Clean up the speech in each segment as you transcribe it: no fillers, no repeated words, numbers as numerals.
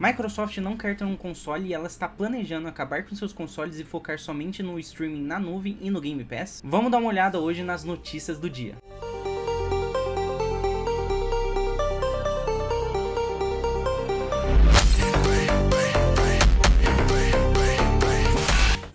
Microsoft não quer ter um console e ela está planejando acabar com seus consoles e focar somente no streaming na nuvem e no Game Pass? Vamos dar uma olhada hoje nas notícias do dia.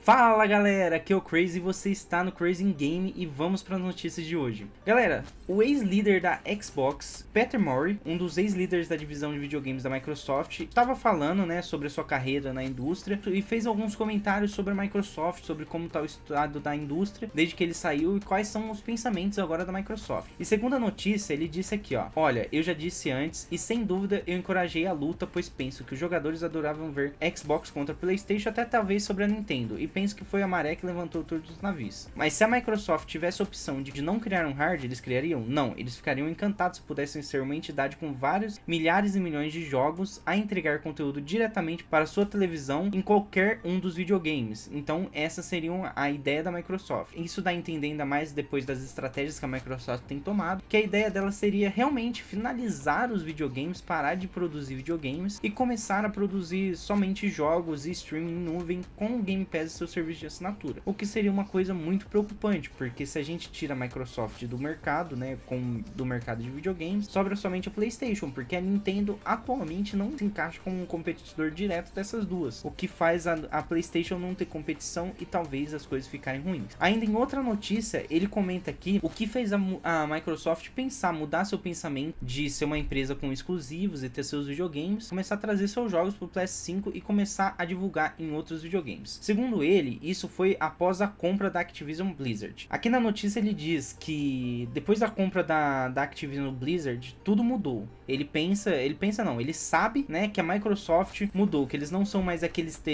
Fala galera, aqui é o Crazy e você está no Crazy Game e vamos para as notícias de hoje. Galera, o ex-líder da Xbox, Peter Murray, um dos ex-líderes da divisão de videogames da Microsoft, estava falando, sobre a sua carreira na indústria e fez alguns comentários sobre a Microsoft, sobre como está o estado da indústria desde que ele saiu e quais são os pensamentos agora da Microsoft. E segundo a notícia, ele disse aqui, ó: olha, eu já disse antes e sem dúvida eu encorajei a luta, pois penso que os jogadores adoravam ver Xbox contra PlayStation, até talvez sobre a Nintendo, e penso que foi a maré que levantou todos os navios. Mas se a Microsoft tivesse a opção de não criar um hardware, eles criariam? Não, eles ficariam encantados se pudessem ser uma entidade com vários milhares e milhões de jogos a entregar conteúdo diretamente para sua televisão em qualquer um dos videogames. Então essa seria a ideia da Microsoft. Isso dá a entender ainda mais depois das estratégias que a Microsoft tem tomado, que a ideia dela seria realmente finalizar os videogames, parar de produzir videogames e começar a produzir somente jogos e streaming em nuvem com o Game Pass e seu serviço de assinatura, o que seria uma coisa muito preocupante, porque se a gente tira a Microsoft do mercado, do mercado de videogames, sobra somente a PlayStation, porque a Nintendo atualmente não se encaixa como um competidor direto dessas duas, o que faz a PlayStation não ter competição e talvez as coisas ficarem ruins. Ainda em outra notícia, ele comenta aqui o que fez a Microsoft mudar seu pensamento de ser uma empresa com exclusivos e ter seus videogames, começar a trazer seus jogos para o PS5 e começar a divulgar em outros videogames. Segundo ele, isso foi após a compra da Activision Blizzard. Aqui na notícia ele diz que depois da compra da Activision Blizzard, tudo mudou. Ele sabe, que a Microsoft mudou, que eles não são mais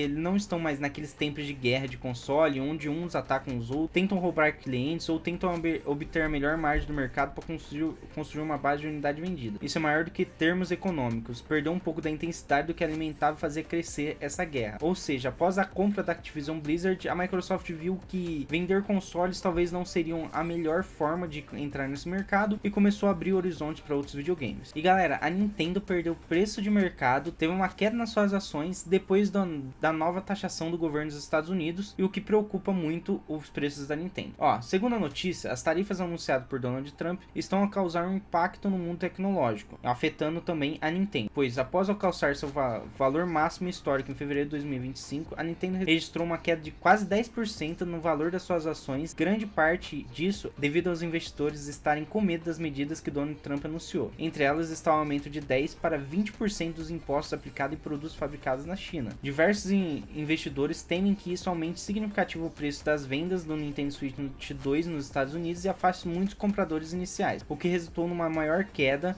não estão mais naqueles tempos de guerra de console, onde uns atacam os outros, tentam roubar clientes ou tentam obter a melhor margem do mercado para construir uma base de unidade vendida. Isso é maior do que termos econômicos, perdeu um pouco da intensidade do que alimentava e fazia crescer essa guerra. Ou seja, após a compra da Activision Blizzard, a Microsoft viu que vender consoles talvez não seriam a melhor forma de entrar nesse mercado e começou a abrir horizontes para outros videogames. E galera, a Nintendo perdeu preço de mercado, teve uma queda nas suas ações depois da nova taxação do governo dos Estados Unidos, e o que preocupa muito os preços da Nintendo. Segundo a notícia, as tarifas anunciadas por Donald Trump estão a causar um impacto no mundo tecnológico, afetando também a Nintendo, pois após alcançar seu valor máximo histórico em fevereiro de 2025, a Nintendo registrou uma queda de quase 10% no valor das suas ações, grande parte disso devido aos investidores estarem com medo das medidas que Donald Trump anunciou. Entre elas está o aumento de 10% para 20% dos impostos aplicados em produtos fabricados na China. Diversos investidores temem que isso aumente significativo o preço das vendas do Nintendo Switch 2 nos Estados Unidos e afaste muitos compradores iniciais, o que resultou numa maior queda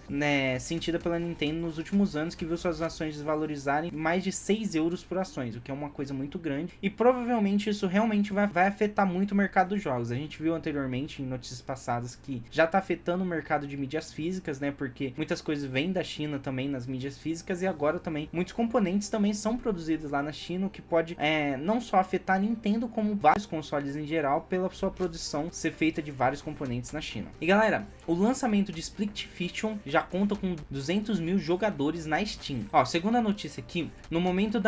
sentida pela Nintendo nos últimos anos, que viu suas ações desvalorizarem mais de 6 euros por ações, o que é uma coisa muito grande, e provavelmente isso realmente vai afetar muito o mercado dos jogos. A gente viu anteriormente em notícias passadas que já está afetando o mercado de mídias físicas, porque muitas coisas vêm da China também nas mídias físicas, e agora também muitos componentes também são produzidos lá na China, o que pode não só afetar a Nintendo, como vários consoles em geral, pela sua produção ser feita de vários componentes na China. E galera, o lançamento de Split Fiction já conta com 200 mil jogadores na Steam. Segundo a notícia aqui, no momento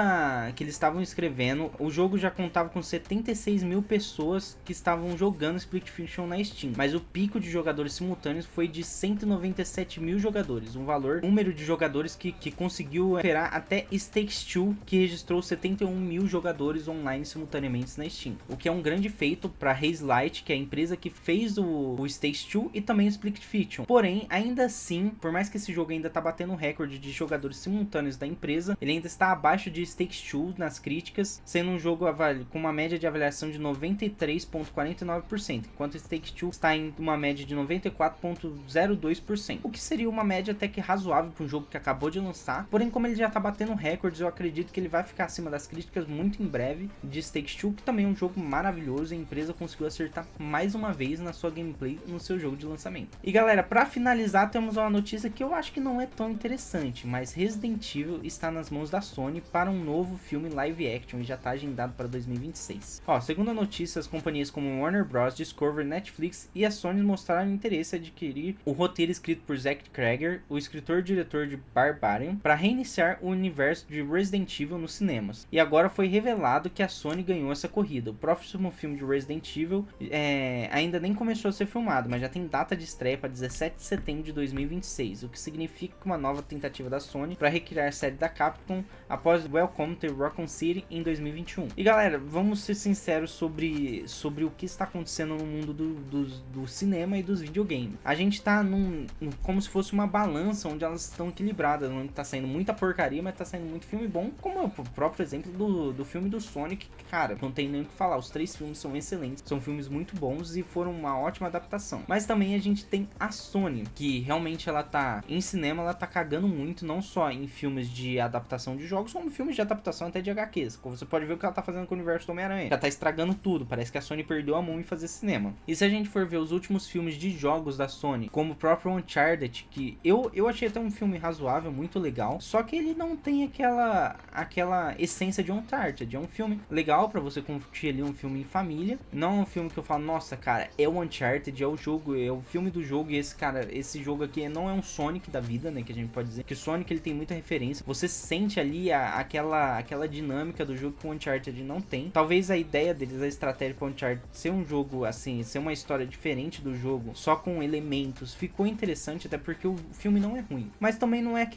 que eles estavam escrevendo, o jogo já contava com 76 mil pessoas que estavam jogando Split Fiction na Steam, mas o pico de jogadores simultâneos foi de 197 mil jogadores, número de jogadores que conseguiu superar até It Takes Two, que registrou 71 mil jogadores online simultaneamente na Steam, o que é um grande feito para Hazelight, que é a empresa que fez o It Takes Two e também o Split Fiction. Porém, ainda assim, por mais que esse jogo ainda tá batendo o recorde de jogadores simultâneos da empresa, ele ainda está abaixo de It Takes Two nas críticas, sendo um jogo com uma média de avaliação de 93,49%, enquanto It Takes Two está em uma média de 94,02%, o que seria uma média até que razoável para um jogo que acabou de lançar. Porém, como ele já está batendo recordes, eu acredito que ele vai ficar acima das críticas muito em breve de It Takes Two, que também é um jogo maravilhoso, e a empresa conseguiu acertar mais uma vez na sua gameplay no seu jogo de lançamento. E galera, para finalizar, temos uma notícia que eu acho que não é tão interessante, mas Resident Evil está nas mãos da Sony para um novo filme live action e já está agendado para 2025. 2026. Ó, segundo a notícia, as companhias como Warner Bros, Discovery, Netflix e a Sony mostraram interesse em adquirir o roteiro escrito por Zack Cregger, o escritor e diretor de Barbarian, para reiniciar o universo de Resident Evil nos cinemas. E agora foi revelado que a Sony ganhou essa corrida. O próximo filme de Resident Evil ainda nem começou a ser filmado, mas já tem data de estreia para 17 de setembro de 2026, o que significa que uma nova tentativa da Sony para recriar a série da Capcom após Welcome to Raccoon City em 2021. E galera, vamos ser sinceros sobre o que está acontecendo no mundo do cinema e dos videogames. A gente tá como se fosse uma balança onde elas estão equilibradas, onde tá saindo muita porcaria, mas tá saindo muito filme bom, como o próprio exemplo do filme do Sonic, que, cara, não tem nem o que falar, os 3 filmes são excelentes, são filmes muito bons e foram uma ótima adaptação. Mas também a gente tem a Sony, que realmente ela tá, em cinema, ela tá cagando muito, não só em filmes de adaptação de jogos, como filmes de adaptação até de HQs. Como você pode ver o que ela tá fazendo com o universo do Homem-Aranha. Já tá estragando tudo, parece que a Sony perdeu a mão em fazer cinema. E se a gente for ver os últimos filmes de jogos da Sony, como o próprio Uncharted, que eu achei até um filme razoável, muito legal, só que ele não tem aquela essência de Uncharted. É um filme legal pra você curtir ali, um filme em família, não é um filme que eu falo, nossa, cara, é o Uncharted, é o jogo, é o filme do jogo, e esse jogo aqui não é um Sonic da vida, né, que a gente pode dizer, que o Sonic ele tem muita referência, você sente ali aquela dinâmica do jogo que o Uncharted não tem. Talvez a ideia deles, a estratégia para o Uncharted ser um jogo assim, ser uma história diferente do jogo, só com elementos, ficou interessante, até porque o filme não é ruim, mas também não é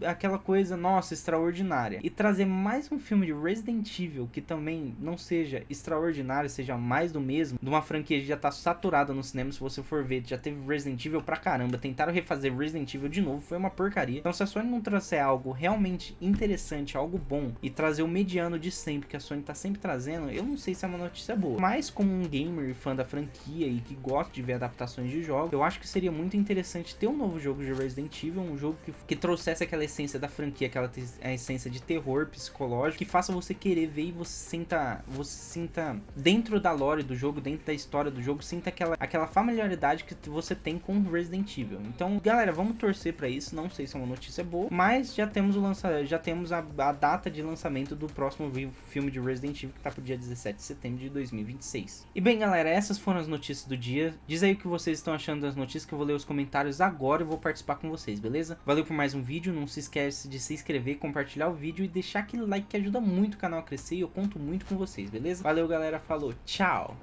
aquela coisa, nossa, extraordinária. E trazer mais um filme de Resident Evil que também não seja extraordinário, seja mais do mesmo, de uma franquia que já tá saturada no cinema, se você for ver, já teve Resident Evil pra caramba, tentaram refazer Resident Evil de novo, foi uma porcaria. Então se a Sony não trouxer algo realmente interessante, algo bom, e trazer o mediano de sempre, que a Sony tá sempre trazendo, eu não sei se é uma notícia boa. Mas como um gamer e fã da franquia e que gosta de ver adaptações de jogos, eu acho que seria muito interessante ter um novo jogo de Resident Evil, um jogo que trouxesse aquela essência da franquia, a essência de terror psicológico, que faça você querer ver e você sinta dentro da lore do jogo, dentro da história do jogo, sinta aquela familiaridade que você tem com Resident Evil. Então, galera, vamos torcer pra isso. Não sei se é uma notícia boa, mas já temos a data de lançamento do próximo filme de Resident Evil, que tá pro dia 17 de setembro de 2026. E bem, galera, essas foram as notícias do dia. Diz aí o que vocês estão achando das notícias, que eu vou ler os comentários agora e vou participar com vocês, beleza? Valeu por mais um vídeo, não se esquece de se inscrever, compartilhar o vídeo e deixar aquele like que ajuda muito o canal a crescer, e eu conto muito com vocês, beleza? Valeu, galera, falou, tchau!